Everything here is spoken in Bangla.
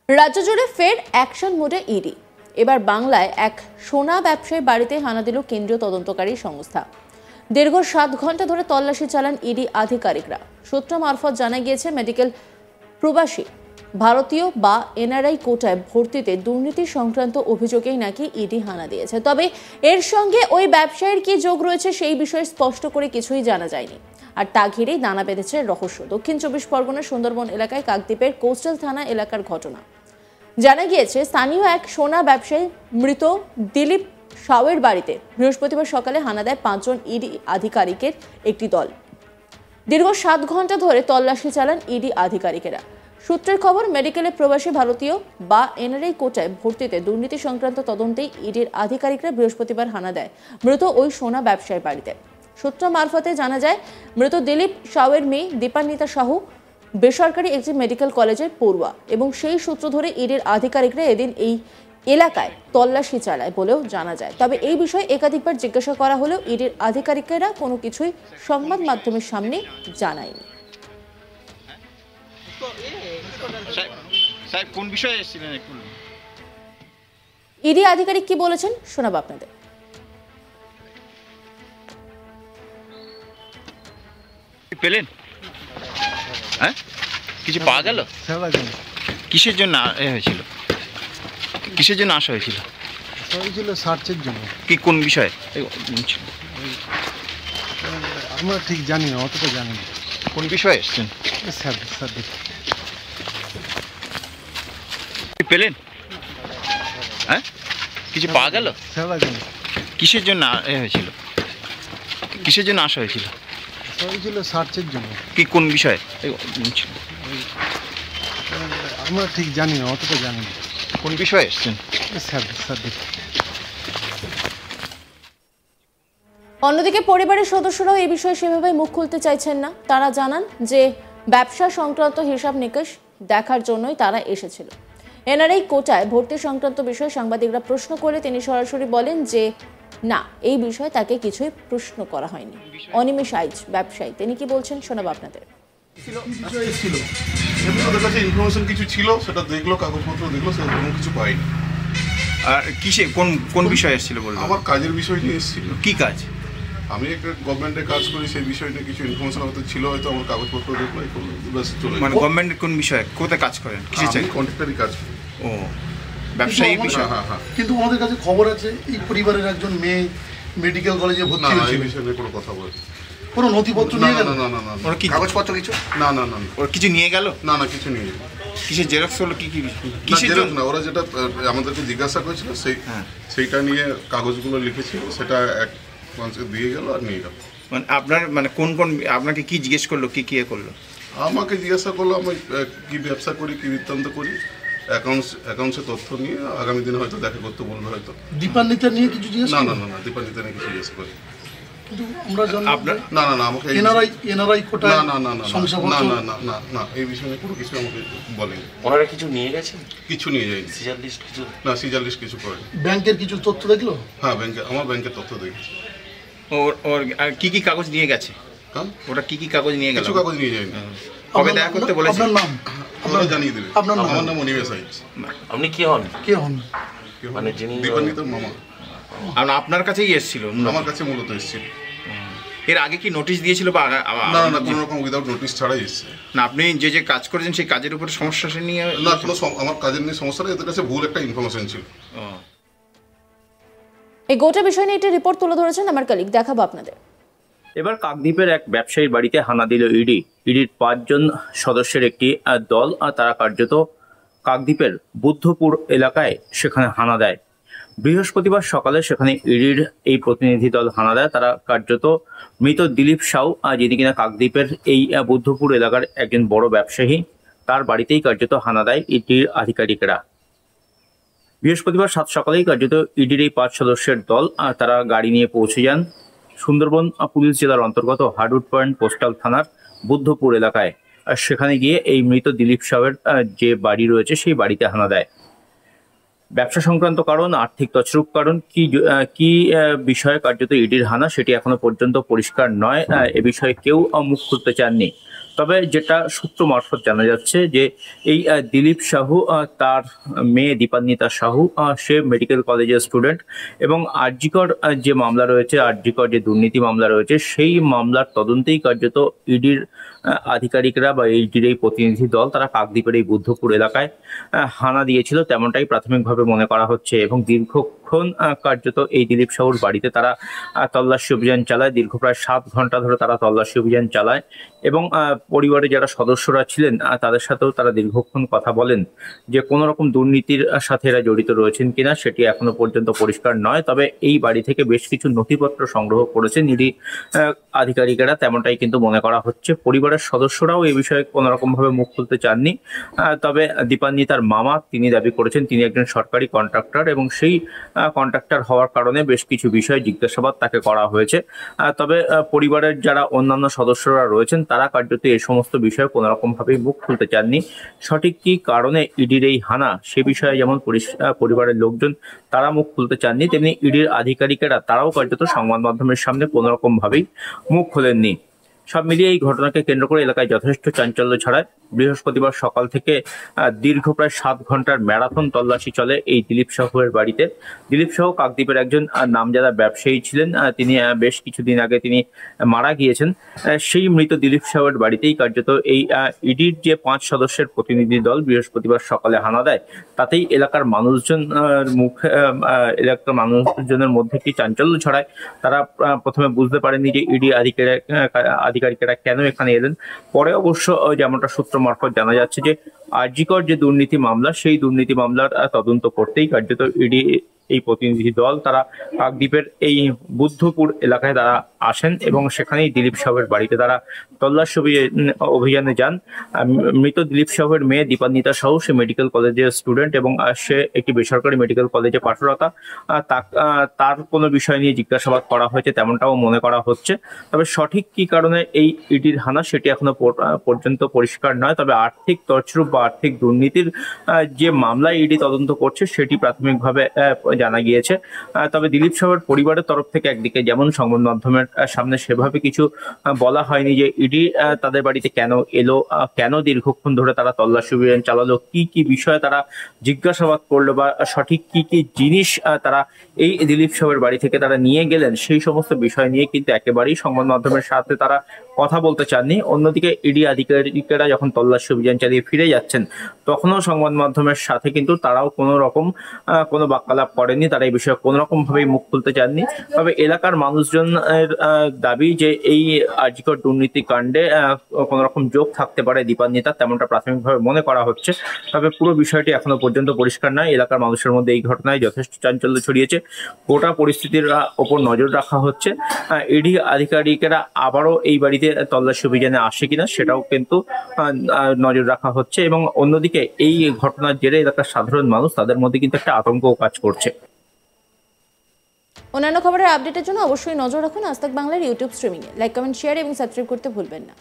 রাজ্য জুড়ে ফের অ্যাকশন মোডে ইডি। এবার বাংলায় এক সোনা ব্যবসায়ী বাড়িতে হানা দিল কেন্দ্রীয় তদন্তকারী সংস্থা। দীর্ঘ 7 ঘন্টা ধরে তল্লাশি চালান ইডি আধিকারিকরা। সূত্র মারফত জানা গিয়েছে, মেডিকেল প্রবাসী ভারতীয় বা এনআরআই কোটায় ভর্তিতে দুর্নীতি সংক্রান্ত অভিযোগেই নাকি ইডি হানা দিয়েছে। তবে এর সঙ্গে ওই ব্যবসায়ীর কি যোগ রয়েছে সেই বিষয়ে স্পষ্ট করে কিছুই জানা যায়নি। আর তা ঘিরেই দানা বেঁধেছে রহস্য। দক্ষিণ 24 পরগনার সুন্দরবন এলাকায় কাকদ্বীপের কোস্টাল থানা এলাকার ঘটনা। জানা গিয়েছে, স্থানীয় এক সোনা ব্যবসায়ী মৃত দিলীপ সাউয়ের বাড়িতে বৃহস্পতিবার সকালে হানা দেয় 5 জন ইডি আধিকারিকের একটি দল। দীর্ঘ 7 ঘন্টা ধরে তল্লাশি চালান ইডি আধিকারিকেরা। সূত্রের খবর, মেডিকেলে প্রবাসী ভারতীয় বা এনআরআই কোটায় ভর্তিতে দুর্নীতি সংক্রান্ত তদন্তেই ইডির আধিকারিকরা বৃহস্পতিবার হানা দেয় মৃত ওই সোনা ব্যবসায়ীর বাড়িতে। সূত্র মারফতে জানা যায়, মৃত দিলীপ সাউয়ের মেয়ে দীপান্বিতা সাহু বেসরকারি একটি মেডিকেল কলেজের পড়ুয়া এবং সেই সূত্র ধরে ইডির আধিকারিকরা এদিন এই এলাকায় তল্লাশি চালায় বলেও জানা যায়। তবে এই বিষয়ে একাধিকবার জিজ্ঞাসা করা হলেও ইডির আধিকারিকেরা কোনো কিছুই সংবাদ মাধ্যমের সামনে জানায়নি। কোন বিষয়ে এসেছিলেন একটু? ইডি আধিকারিক কি বলেছেন শোনাবো আপনাদের। পেলেন? হ্যাঁ, কিছু পাওয়া গেল? কিসের জন্য হয়েছিল? কিসের জন্য আসা হয়েছিল? হয়েছিল সার্চের জন্য। কি কোন বিষয়ে? আমরা ঠিক জানি না, অতটা জানি না। কোন বিষয়ে এসেছেন? স্যার পেলেন? হ্যাঁ, কিছু পাওয়া গেল? কিসের জন্য হয়েছিল? কিসের জন্য আসা হয়েছিল? হয়েছিল সার্চের জন্য। কি কোন বিষয়ে? আমরা ঠিক জানি না, অতটা জানি না। কোন বিষয়ে এসেছেন? স্যার অন্যদিকে পরিবারের সদস্যরাও এই বিষয়ে সেভাবে মুখ খুলতে চাইছেন না। তারা জানান যে ব্যবসা সংক্রান্ত হিসাব নিকাশ দেখার জন্যই তারা এসেছিল। এনআরআই কোটায় ভর্তি সংক্রান্ত বিষয়ে সাংবাদিকরা প্রশ্ন করে তিনি সরাসরি বলেন যে না, এই বিষয়ে তাকে কিছুই প্রশ্ন করা হয়নি। অনিমেষ আইচ ব্যবসায়ী, তিনি কি বলছেন শোনাবো আপনাদের। ওদের কাছে ইনফরমেশন কিছু ছিল, সেটা দেখলো, কাগজপত্র দেখলো, সেরকম কিছু পাইনি। আর কিসে কোন বিষয়ে এসেছিল বলবো? আমার কাজের বিষয় নিয়ে এসেছিল। কি কাজ? আমি একটা গভর্নমেন্টে কাজ করি, সেই বিষয় নিয়ে কিছু ইনফরমেশন হয়তো ছিল, হয়তো আমার কাগজপত্র দেখলো, চলে। মানে গভর্নমেন্টের কোন বিষয়ে, কোথায় কাজ করেন? কিসে চাই? কন্ট্রাক্টরি কাজ করি। ও, ব্যবসায়ী বিষয়। হ্যাঁ। কিন্তু আমাদের কাছে খবর আছে এই পরিবারের একজন মেয়ে মেডিকেল কলেজে ভর্তি হয়েছে। এই বিষয়ে কোনো কথা বলি। কোনো নথিপত্র নিয়ে গেল? না। ওরা কি কাগজপত্র কিছু? না। ওরা কিছু নিয়ে গেল? না, কিছু নিয়ে গেল। কিসের জেরক্স হলো? কি কিসের জন্য? না, ওরা যেটা আমাদেরকে জিজ্ঞাসা করেছিল সেইটা নিয়ে কাগজগুলো লিখেছিল, সেটা এক মানুষকে দিয়ে গেল আর নিয়ে গেল। মানে আপনার কোন আপনাকে কি জিজ্ঞেস করলো, কি করলো? আমাকে জিজ্ঞাসা করলো আমি কি ব্যবসা করি, কি বৃত্তান্ত করি, অ্যাকাউন্টসের তথ্য নিয়ে আগামী দিনে হয়তো দেখা করতে বলবে হয়তো। দীপান্বিতা নিয়ে কিছু জিজ্ঞেস? না, দীপান্বিতা নিয়ে কিছু জিজ্ঞেস করি। কিন্তু আমরা জানি আপনার না আমাকে এনআরআই কোটা না এই বিষয়ে কোনো কিছু আমাকে বলেনি। ওনারা কিছু নিয়ে গেছেন? কিছু নিয়ে যায়নি। সিজার লিস্ট কিছু? না, সিজার লিস্ট কিছু করেনি। ব্যাংকের কিছু তথ্য দেখলো? হ্যাঁ, আমার ব্যাংকের তথ্য দেখেছি। ওর কি কাগজ নিয়ে গেছে? ওরা কি কাগজ নিয়ে গেল? কিছু কাগজ নিয়ে যায়নি। কবে দেখা করতে বলেছে? আপনার নাম? আপনারা জানিয়ে দেবে। আপনার নাম? আমার নাম অনিমেষ আইচ। আপনি কে হন? মানে যিনি দীপান্বিতার মামা। আপনার কাছেই এসেছিল? আমার কাছে মূলত এসেছিল। এর আগে কি নোটিশ দিয়েছিল বা? না, কোনো রকম উইদাউট নোটিশ ছাড়াই এসেছে। না, আপনি যে কাজ করেছেন সেই কাজের উপর সমস্যা নিয়ে? না, কোনো আমার কাজের নিয়ে সমস্যা নেই, এদের কাছে ভুল একটা ইনফরমেশন ছিল। এই গোটা বিষয় নিয়ে একটি রিপোর্ট তুলে ধরেছেন আমার কলিগ, দেখাবো আপনাদের। এবার কাকদ্বীপের এক ব্যবসায়ীর বাড়িতে হানা দিল ইডির 5 জন সদস্যের একটি দল। আর তারা কার্যত কাকদ্বীপের বুদ্ধপুর এলাকায় সেখানে হানা দেয়। বৃহস্পতিবার সকালে সেখানে ইডির এই প্রতিনিধি দল হানা দেয়। তারা কার্যত মৃত দিলীপ সাউ, যিনি কিনা কাকদ্বীপের এই বুদ্ধপুর এলাকার একজন বড় ব্যবসায়ী, তার বাড়িতেই কার্যত হানা দেয় ইডির আধিকারিকেরা। বৃহস্পতিবার 7 সকালেই কার্যত ইডির এই 5 সদস্যের দল তারা গাড়ি নিয়ে পৌঁছে যান সুন্দরবন পুলিশ জেলার অন্তর্গত হার্ডউড পয়েন্ট কোস্টাল থানার বুদ্ধপুর এলাকায়। আর সেখানে গিয়ে এই মৃত দিলীপ সাউয়ের যে বাড়ি রয়েছে সেই বাড়িতে হানা দেয়। ব্যবসা সংক্রান্ত কারণ, আর্থিক তছরূপ কারণ, কি বিষয়ে কার্যত ইডির হানা সেটি এখনো পর্যন্ত পরিষ্কার নয়। এ বিষয়ে কেউ মুখ খুলতে চাননি। তবে যেটা সূত্র মারফত জানা যাচ্ছে যে এই দিলীপ সাহু তার মেয়ে দীপান্বিতা সাহু সে মেডিকেল কলেজের স্টুডেন্ট এবং আরজিকর যে মামলা রয়েছে, আরজিকর যে দুর্নীতি মামলা রয়েছে, সেই মামলার তদন্তেই কার্যত ইডির আধিকারিকরা বা ইডির এই প্রতিনিধি দল তারা কাকদ্বীপের এই বুদ্ধপুর এলাকায় হানা দিয়েছিল, তেমনটাই প্রাথমিকভাবে মনে করা হচ্ছে। এবং দীর্ঘক্ষণ কার্যত এই দিলীপ সাহুর বাড়িতে তারা তল্লাশি অভিযান চালায়, দীর্ঘ প্রায় 7 ঘন্টা ধরে তারা তল্লাশি অভিযান চালায় এবং পরিবারে যারা সদস্যরা ছিলেন তাদের সাথেও তারা দীর্ঘক্ষণ কথা বলেন। যে কোনো রকম দুর্নীতির সাথে এরা জড়িত রয়েছেন কিনা সেটি এখনো পর্যন্ত পরিষ্কার নয়। তবে এই বাড়ি থেকে বেশ কিছু নথিপত্র সংগ্রহ করেছেন ইডি আধিকারিকেরা, তেমনটাই কিন্তু মনে করা হচ্ছে। পরিবারের সদস্যরাও এই বিষয়ে কোনো রকম ভাবে মুখ খুলতে চাননি। তবে দীপান্বিতার মামা তিনি দাবি করেছেন তিনি একজন সরকারি কন্ট্রাক্টর এবং সেই কন্ট্রাক্টর হওয়ার কারণে বেশ কিছু বিষয়ে জিজ্ঞাসাবাদ তাকে করা হয়েছে। তবে পরিবারের যারা অন্যান্য সদস্যরা রয়েছেন তারা কার্যত এই সমস্ত বিষয়ে কোনো রকম ভাবে মুখ খুলতে চাননি। সঠিক কি কারণে ইডির এই হানা সে বিষয়ে যেমন পরিবারের লোকজন তারা মুখ খুলতে চাননি, তেমনি ইডির আধিকারিকেরা তারাও কার্যত সংবাদ মাধ্যমের সামনে কোনো রকম ভাবেই মুখ খোলেননি। সব মিলিয়ে এই ঘটনাকে কেন্দ্র করে এলাকায় যথেষ্ট চাঞ্চল্য ছড়ায়। বৃহস্পতিবার সকাল থেকে দীর্ঘ প্রায় 7 ঘন্টার ম্যারাথন তল্লাশি চলে এই দিলীপ সাহুয়ের বাড়িতে। দিলীপ সাহু কাকদ্বীপের একজন নামজাদা ব্যবসায়ী ছিলেন, তিনি বেশ কিছুদিন আগে তিনি মারা গিয়েছেন। সেই মৃত দিলীপ সাহুয়ের বাড়িতেই কার্যত এই ইডির যে 5 সদস্যের প্রতিনিধি দল বৃহস্পতিবার সকালে হানা দেয়, তাতেই এলাকার মানুষজনের মধ্যে একটি চাঞ্চল্য ছড়ায়। তারা প্রথমে বুঝতে পারেনি যে ইডি আধিকারিকেরা কেন এখানে এলেন। পরে অবশ্য যেমনটা সূত্র মারফত জানা যাচ্ছে যে আরজিকর যে দুর্নীতি মামলা, সেই দুর্নীতি মামলার তদন্ত করতেই কার্যত ইডি এই প্রতিনিধি দল তারা কাকদ্বীপের এই বুদ্ধপুর এলাকায় তারা আসেন এবং সেখানেই দিলীপ সাহুয়ের বাড়িতে তারা তল্লাশি অভিযানে যান। মৃত দিলীপ সাহুয়ের মেয়ে দীপান্বিতা সাহু সে মেডিকেল কলেজের স্টুডেন্ট এবং সে একটি বেসরকারি মেডিকেল কলেজে পাঠরতা। তার কোনো বিষয় নিয়ে জিজ্ঞাসাবাদ করা হয়েছে তেমনটাও মনে করা হচ্ছে। তবে সঠিক কি কারণে এই ইডির হানা সেটি এখনো পর্যন্ত পরিষ্কার নয়। তবে আর্থিক তছরূপ বা আর্থিক দুর্নীতির যে মামলা ইডি তদন্ত করছে সেটি প্রাথমিকভাবে জানা গিয়েছে। তবে দিলীপ সাহুয়ের পরিবারের তরফ থেকে একদিকে যেমন সংবাদ মাধ্যমের সামনে সেভাবে কিছু বলা হয়নি যে ইডি তাদের বাড়িতে কেন এলো, কেন দীর্ঘক্ষণ ধরে তারা তল্লাশি অভিযান চালালো, কি কি বিষয়ে তারা জিজ্ঞাসাবাদ করলো বা সঠিক কি কি জিনিস তারা এই দিলীপ সাহুয়ের বাড়ি থেকে তারা নিয়ে গেলেন, সেই সমস্ত বিষয় নিয়ে কিন্তু একেবারেই সংবাদ মাধ্যমের সাথে তারা কথা বলতে চাননি। অন্যদিকে ইডি আধিকারিকেরা যখন তল্লাশি অভিযান চালিয়ে ফিরে যাচ্ছেন তখনও সংবাদ মাধ্যমের সাথে কিন্তু তারাও কোনো বাক্যালাপ করেনি, তারা এই বিষয়ে কোনো রকম ভাবেই মুখ খুলতে চাননি। তবে এলাকার মানুষজনের দাবি যে এই আরজিকর দুর্নীতি কাণ্ডে কোনো রকম যোগ থাকতে পারে দীপান্বিতা, তেমনটা প্রাথমিকভাবে মনে করা হচ্ছে। তবে পুরো বিষয়টি এখনো পর্যন্ত পরিষ্কার নয়। এলাকার মানুষের মধ্যে এই ঘটনায় যথেষ্ট চাঞ্চল্য ছড়িয়েছে। গোটা পরিস্থিতির ওপর নজর রাখা হচ্ছে। ইডি আধিকারিকেরা আবারও এই বাড়িতে তল্লাশি অভিযানে আসে কিনা সেটাও কিন্তু নজর রাখা হচ্ছে এবং অন্যদিকে এই ঘটনার জেরে এলাকার সাধারণ মানুষ তাদের মধ্যে কিন্তু একটা আতঙ্কও কাজ করছে। অন্যান্য খবরের আপডেটের জন্য অবশ্যই নজর রাখুন আজ তাক বাংলার ইউটিউব স্ট্রিমিংয়ে। লাইক, কমেন্ট, শেয়ার এবং সাবস্ক্রাইব করতে ভুলবেন না।